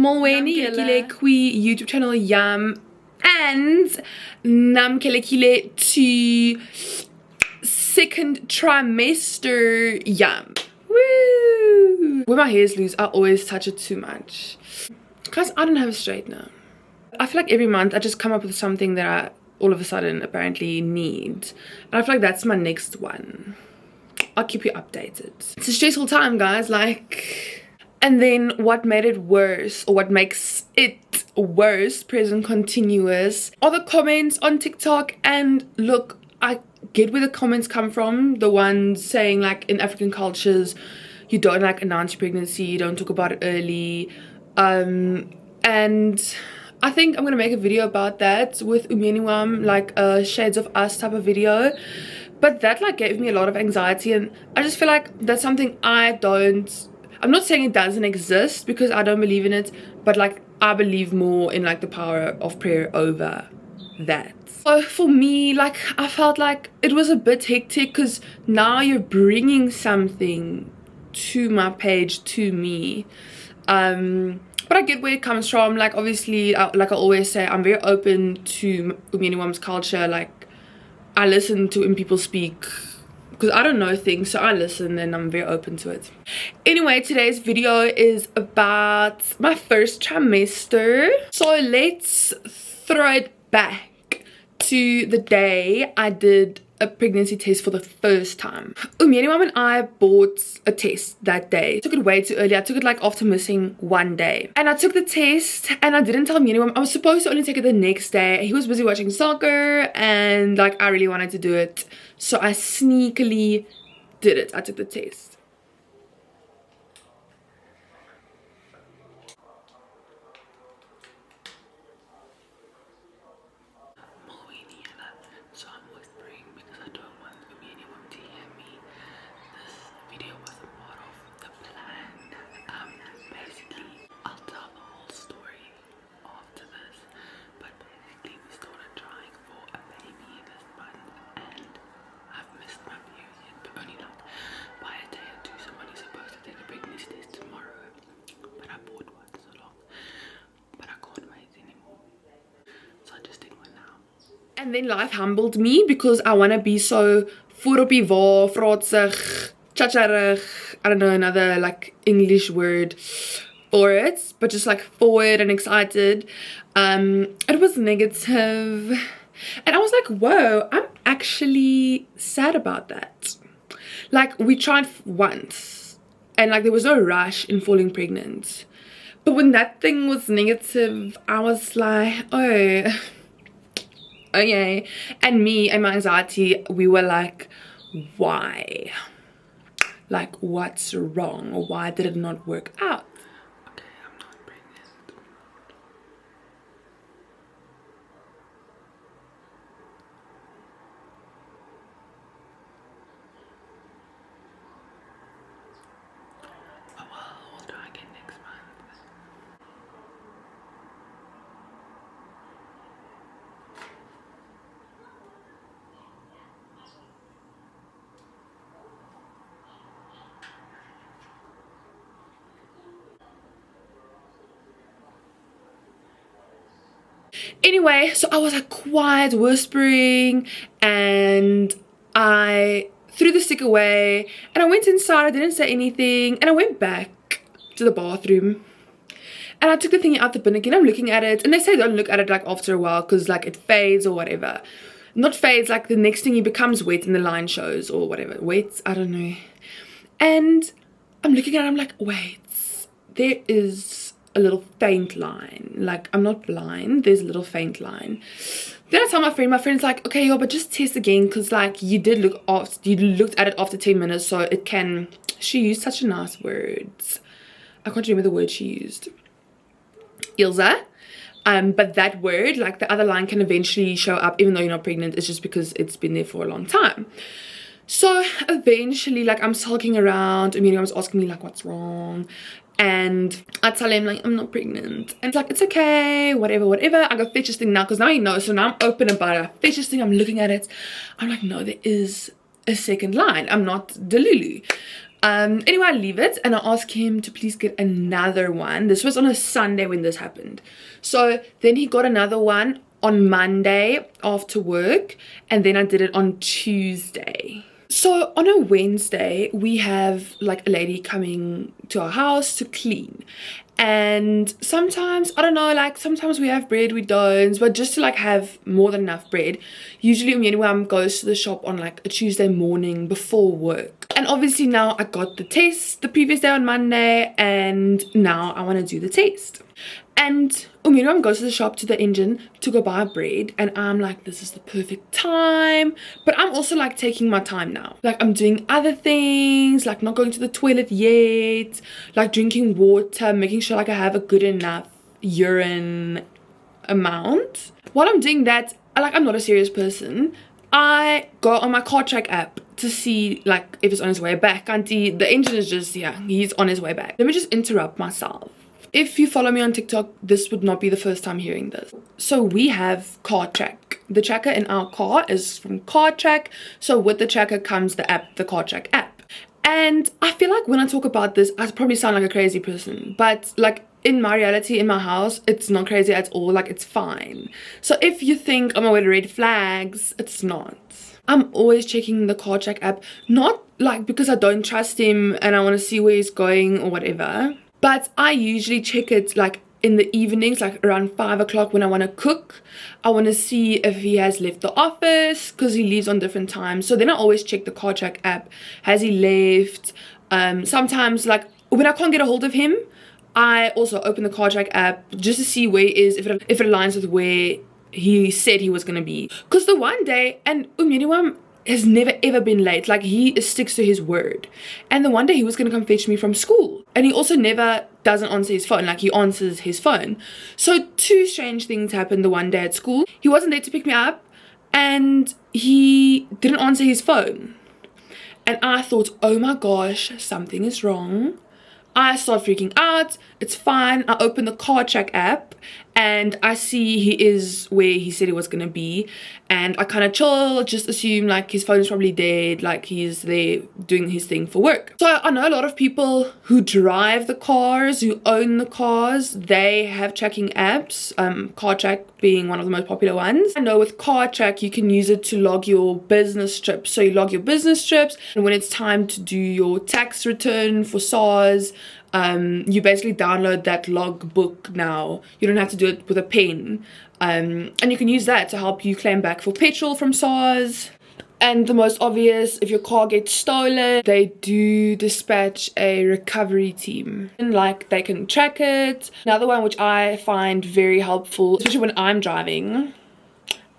Molweni kile kui YouTube channel yam and nam kile to second trimester yam. Woo! When my hair is loose, I always touch it too much. Because I don't have a straightener. I feel like every month I just come up with something that I all of a sudden apparently need. And I feel like that's my next one. I'll keep you updated. It's a stressful time, guys, like. And then what made it worse, or what makes it worse, present continuous, are the comments on TikTok. And look, I get where the comments come from. The ones saying like in African cultures, you don't like announce your pregnancy, you don't talk about it early. And I think I'm gonna make a video about that with Umeniwam, like a Shades of Us type of video. But that like gave me a lot of anxiety, and I just feel like that's something I'm not saying it doesn't exist, because I don't believe in it, but like I believe more in like the power of prayer over that. So for me, like I felt like it was a bit hectic, because now you're bringing something to my page, to me. But I get where it comes from. Like obviously, like I always say, I'm very open to Umeniwam's culture. Like I listen to when people speak, because I don't know things, so I listen and I'm very open to it. Anyway, today's video is about my first trimester. So let's throw it back to the day I did a pregnancy test for the first time. Umeniwam and I bought a test that day. I took it way too early. I took it like after missing one day. And I took the test and I didn't tell Umeniwam. I was supposed to only take it the next day. He was busy watching soccer and like I really wanted to do it. So I sneakily did it. I took the test. So I'm whispering because I don't want anyone to hear me. This video wasn't part of the plan. Basically, I'll tell the whole story after this. But basically, we started trying for a baby this month, and I've missed my period, but only like by a day or two. Somebody's supposed to take a pregnancy test tomorrow, but I bought one so long, but I can't wait anymore. So I just did one now. And then life humbled me, because I want to be so vooropiewa, fraatsig, chacharig, I don't know another like English word for it, but just like forward and excited. It was negative, and I was like, whoa, I'm actually sad about that. Like we tried once, and like there was no rush in falling pregnant, but when that thing was negative, I was like, oh, okay. And me and my anxiety, we were like, why? Like what's wrong? Why did it not work out? Okay, I'm not pregnant. Oh well, we'll try again next month. Anyway, so I was like quiet, whispering, and I threw the stick away, and I went inside. I didn't say anything, and I went back to the bathroom, and I took the thingy out the bin again. I'm looking at it, and they say don't look at it like after a while, because like it fades or whatever. Not fades, like the next thing it becomes wet and the line shows or whatever. Wet, I don't know. And I'm looking at it, I'm like, wait, there is a little faint line. Like I'm not blind, there's a little faint line. Then I tell my friend's like, okay, yo, but just test again, because like you looked at it after 10 minutes, so it can. She used such a nice words. I can't remember the word she used. Ilza. But that word, like the other line, can eventually show up even though you're not pregnant. It's just because it's been there for a long time. So eventually, like I'm sulking around. Amelia was asking me like what's wrong, and I tell him like I'm not pregnant, and it's like it's okay, whatever. I go fetch this thing now, because now he knows. So now I'm open about it. I fetch this thing, I'm looking at it, I'm like, no, there is a second line. I'm not delulu. Anyway, I leave it and I ask him to please get another one. This was on a Sunday when this happened. So then he got another one on Monday after work, and then I did it on Tuesday. So on a Wednesday, we have like a lady coming to our house to clean. And sometimes, I don't know, like sometimes we have bread, we don't, but just to like have more than enough bread, usually Umyeniwam goes to the shop on like a Tuesday morning before work. And obviously now I got the test the previous day on Monday, and now I want to do the test. And Umyeniwam goes to the shop, to the engine, to go buy bread, and I'm like, this is the perfect time. But I'm also like taking my time now. Like I'm doing other things, like not going to the toilet yet, like drinking water, making sure like I have a good enough urine amount. While I'm doing that, I'm not a serious person. I go on my Cartrack app to see like if it's on his way back. Auntie, the engine is just, yeah, he's on his way back. Let me just interrupt myself. If you follow me on TikTok, this would not be the first time hearing this. So we have Cartrack. The tracker in our car is from Cartrack. So with the tracker comes the app, the Cartrack app. And I feel like when I talk about this, I probably sound like a crazy person. But like in my reality, in my house, it's not crazy at all. Like it's fine. So if you think, oh my word, red flags, it's not. I'm always checking the Cartrack app. Not like because I don't trust him and I want to see where he's going or whatever. But I usually check it like in the evenings, like around 5 o'clock when I want to cook. I want to see if he has left the office because he leaves on different times. So then I always check the Cartrack app. Has he left? Sometimes like when I can't get a hold of him, I also open the Cartrack app just to see where he is, if it aligns with where he said he was going to be. Because the one day, and Umyeniwam has never ever been late. Like he sticks to his word. And the one day he was going to come fetch me from school, and he also never doesn't answer his phone. Like he answers his phone. So two strange things happened the one day at school. He wasn't there to pick me up, and he didn't answer his phone. And I thought, oh my gosh, something is wrong. I start freaking out. It's fine. I open the Cartrack app and I see he is where he said he was going to be. And I kind of chill, just assume like his phone is probably dead, like he's there doing his thing for work. So I know a lot of people who drive the cars, who own the cars, they have tracking apps, Cartrack being one of the most popular ones. I know with Cartrack you can use it to log your business trips. So you log your business trips, and when it's time to do your tax return for SARS, you basically download that logbook now. You don't have to do it with a pen. And you can use that to help you claim back for petrol from SARS. And the most obvious, if your car gets stolen, they do dispatch a recovery team. And like they can track it. Another one which I find very helpful, especially when I'm driving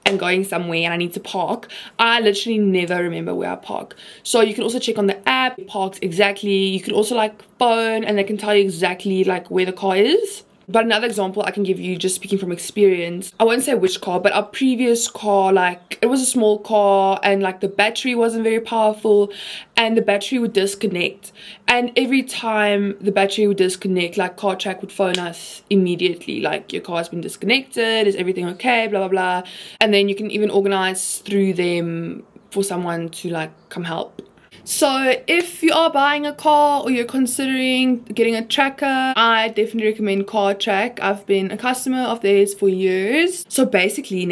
and going somewhere and I need to park, I literally never remember where I park. So you can also check on the app, it parks exactly. You can also like phone and they can tell you exactly like where the car is. But another example I can give you, just speaking from experience, I won't say which car, but our previous car, like it was a small car and like the battery wasn't very powerful and the battery would disconnect. And every time the battery would disconnect, like Cartrack would phone us immediately, like your car has been disconnected, is everything okay, blah blah blah. And then you can even organize through them for someone to like come help. So if you are buying a car or you're considering getting a tracker, I definitely recommend Cartrack. I've been a customer of theirs for years. So basically,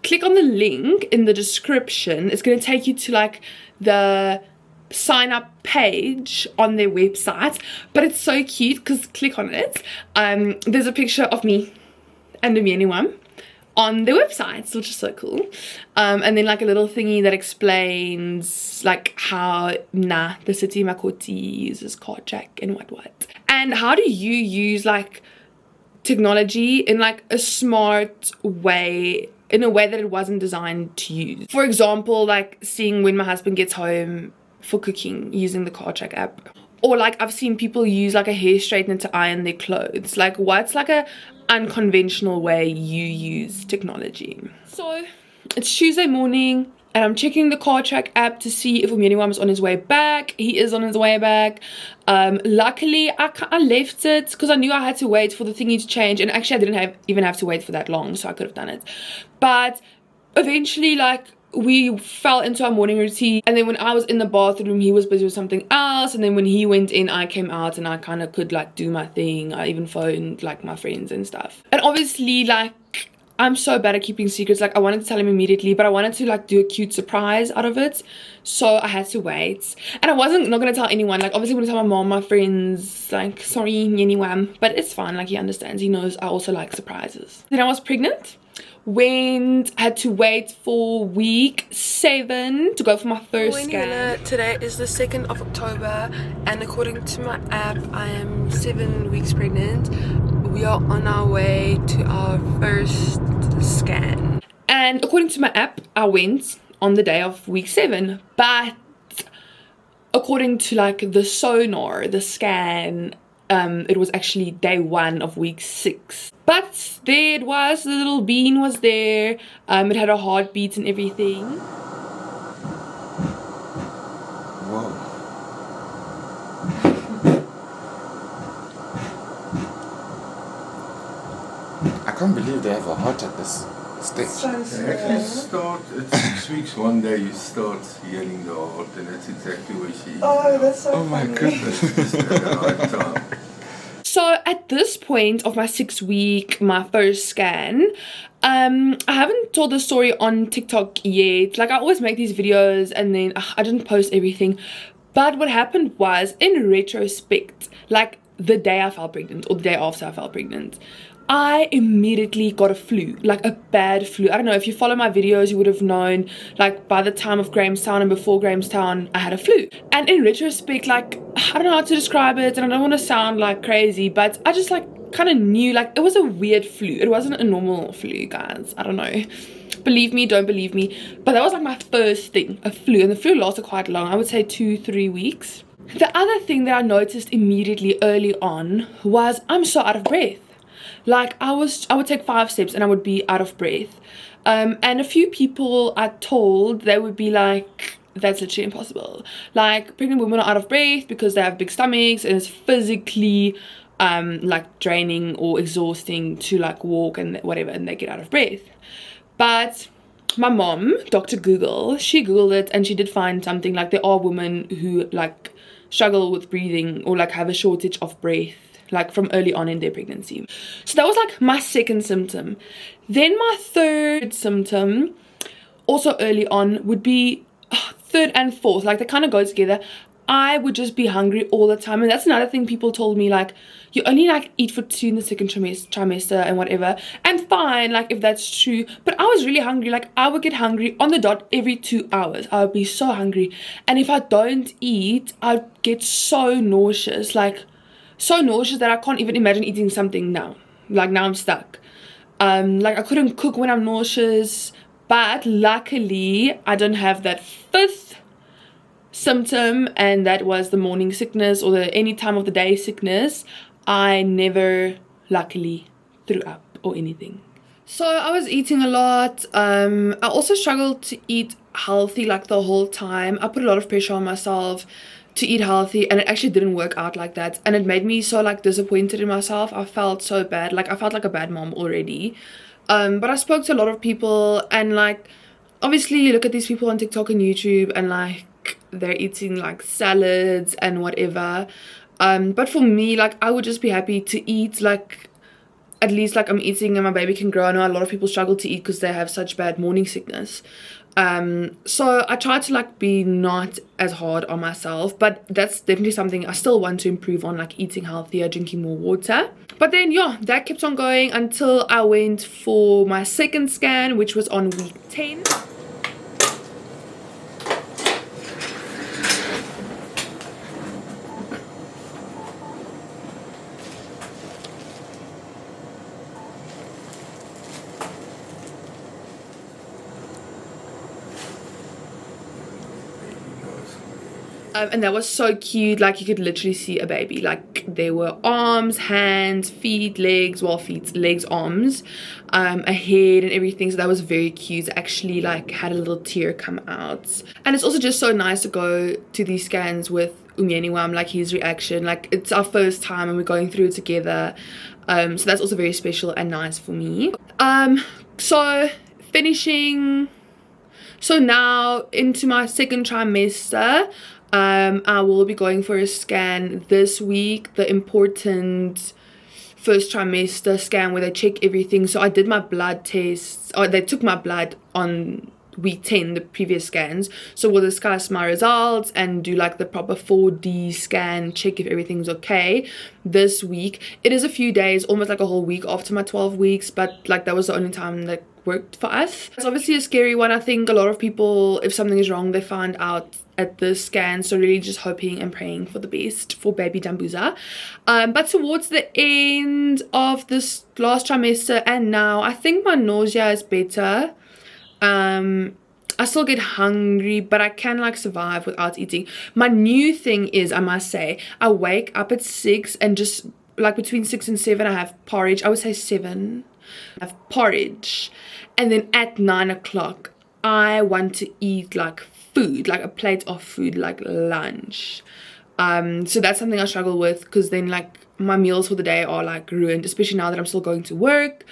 click on the link in the description. It's going to take you to like the sign up page on their website, but it's so cute because click on it. There's a picture of me and Umyeniwam on their websites, which is so cool. And then like a little thingy that explains like how the city Makoti uses Cartrack and what. And how do you use like technology in like a smart way, in a way that it wasn't designed to use. For example, like seeing when my husband gets home for cooking using the Cartrack app. Or like I've seen people use like a hair straightener to iron their clothes. Like what's like a unconventional way you use technology? So it's Tuesday morning and I'm checking the Cartrack app to see if Umyeniwam is on his way back. He is on his way back. Luckily I left it because I knew I had to wait for the thingy to change, and actually I didn't even have to wait for that long, so I could have done it. But eventually like we fell into our morning routine, and then when I was in the bathroom he was busy with something else, and then when he went in I came out and I kind of could like do my thing. I even phoned like my friends and stuff. And obviously like I'm so bad at keeping secrets. Like I wanted to tell him immediately, but I wanted to like do a cute surprise out of it, so I had to wait. And I wasn't not gonna tell anyone. Like obviously I'm gonna tell my mom, my friends, like sorry anyone, but it's fine. Like he understands, he knows I also like surprises. Then I was pregnant, I had to wait for week 7 to go for my first scan. Today is the 2nd of October, and according to my app I am 7 weeks pregnant. We are on our way to our first scan, and according to my app I went on the day of week 7, but according to like the sonar, the scan, it was actually day 1 of week 6. But there it was, the little bean was there, it had a heartbeat and everything. Whoa. I can't believe they have a heart at this stage. They actually start at 6 weeks. One day you start hearing the heart, and that's exactly where she is. Oh, that's so Oh my funny. goodness. It's just at the right time. So at this point of my 6th week, my first scan, I haven't told the story on TikTok yet. Like I always make these videos and then I didn't post everything. But what happened was, in retrospect, like the day I fell pregnant or the day after I fell pregnant, I immediately got a flu, like a bad flu. I don't know, if you follow my videos you would have known, like by the time of Grahamstown and before Grahamstown I had a flu. And in retrospect, like I don't know how to describe it, and I don't want to sound like crazy, but I just like kind of knew, like it was a weird flu. It wasn't a normal flu, guys. I don't know, believe me, don't believe me, but that was like my first thing, a flu. And the flu lasted quite long, I would say 2-3 weeks. The other thing that I noticed immediately early on was I'm so out of breath. Like I would take 5 steps and I would be out of breath. And a few people I told, they would be like, that's literally impossible. Like pregnant women are out of breath because they have big stomachs and it's physically like draining or exhausting to like walk and whatever, and they get out of breath. But my mom, Dr. Google, she googled it and she did find something, like there are women who like struggle with breathing or like have a shortage of breath, like from early on in their pregnancy. So that was like my 2nd symptom. Then my 3rd symptom, also early on, would be 3rd and 4th, like they kind of go together. I would just be hungry all the time, and that's another thing people told me, like you only like eat for 2 in the 2nd trimester and whatever, and fine, like if that's true, but I was really hungry. Like I would get hungry on the dot every 2 hours. I would be so hungry, and if I don't eat I'd get so nauseous, like so nauseous that I can't even imagine eating something now. Like now I'm stuck. Like I couldn't cook when I'm nauseous, but luckily I don't have that 5th symptom, and that was the morning sickness or the any time of the day sickness. I never luckily threw up or anything. So I was eating a lot. I also struggled to eat healthy like the whole time. I put a lot of pressure on myself to eat healthy, and it actually didn't work out like that, and it made me so like disappointed in myself. I felt so bad, like I felt like a bad mom already. But I spoke to a lot of people, and like obviously you look at these people on TikTok and YouTube and like they're eating like salads and whatever, but for me, like I would just be happy to eat, like at least like I'm eating and my baby can grow. I know a lot of people struggle to eat because they have such bad morning sickness. So I try to like be not as hard on myself, but that's definitely something I still want to improve on, like eating healthier, drinking more water. But then yeah, that kept on going until I went for my 2nd scan, which was on week 10. And that was so cute. Like you could literally see a baby. Like there were arms, hands, feet, legs, well feet, legs, arms, a head and everything. So that was very cute. Actually like had a little tear come out. And it's also just so nice to go to these scans with Umyeniwam, like his reaction. Like it's our first time and we're going through it together. So that's also very special and nice for me. So finishing So now into my second trimester, I will be going for a scan this week, the important first trimester scan where they check everything. So I did my blood tests, or they took my blood on week 10, the previous scans. So we'll discuss my results and do like the proper 4D scan, check if everything's okay this week. It is a few days, almost like a whole week after my 12 weeks, but like that was the only time that worked for us. It's obviously a scary one. I think a lot of people, if something is wrong, they find out at the scan, so really just hoping and praying for the best for baby Dambuza. But towards the end of this last trimester and now, I think my nausea is better. I still get hungry, but I can like survive without eating. My new thing is, I must say, I wake up at 6 and just like between 6 and 7 I have porridge. I would say 7. I have porridge, and then at 9 o'clock I want to eat like food, like a plate of food, like lunch. So that's something I struggle with, because then like my meals for the day are like ruined, especially now that I'm still going to work.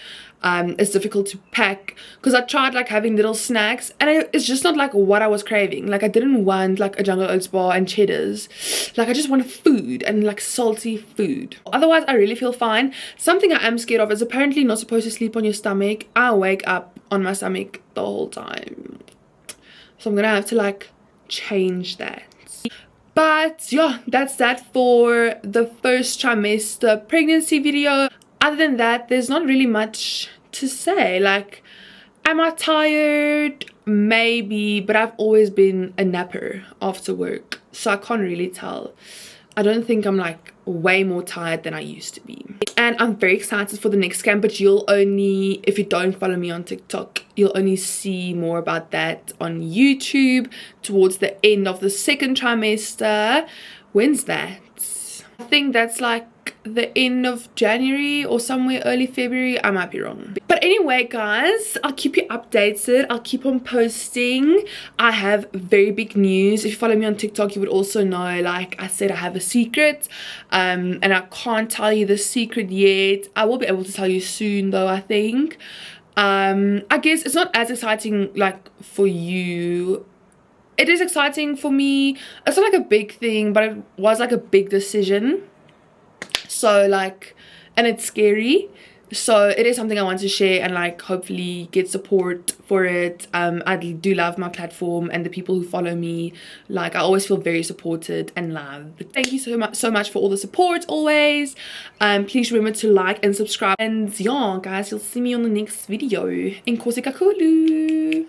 It's difficult to pack, because I tried like having little snacks and it's just not like what I was craving. Like I didn't want like a Jungle Oats bar and cheddars. Like I just wanted food and like salty food. Otherwise I really feel fine. Something I am scared of is apparently not supposed to sleep on your stomach. I wake up on my stomach the whole time, so I'm gonna have to like change that. But yeah, that's that for the first trimester pregnancy video. Other than that, there's not really much to say. Like, am I tired? Maybe, but I've always been a napper after work, so I can't really tell. I don't think I'm like way more tired than I used to be. And I'm very excited for the next scan, but you'll only, if you don't follow me on TikTok, you'll only see more about that on YouTube towards the end of the second trimester. When's that? I think that's like the end of January or somewhere early February. I might be wrong, but anyway guys, I'll keep you updated. I'll keep on posting. I have very big news. If you follow me on TikTok, you would also know, like I said, I have a secret, and I can't tell you the secret yet. I will be able to tell you soon though, I think. I guess it's not as exciting like for you. It is exciting for me. It's not like a big thing, but it was like a big decision. So like, and it's scary. So it is something I want to share and like hopefully get support for it. I do love my platform and the people who follow me. Like I always feel very supported and loved. Thank you so much for all the support always. Please remember to like and subscribe. And yeah guys, you'll see me on the next video. Inkosi kakulu.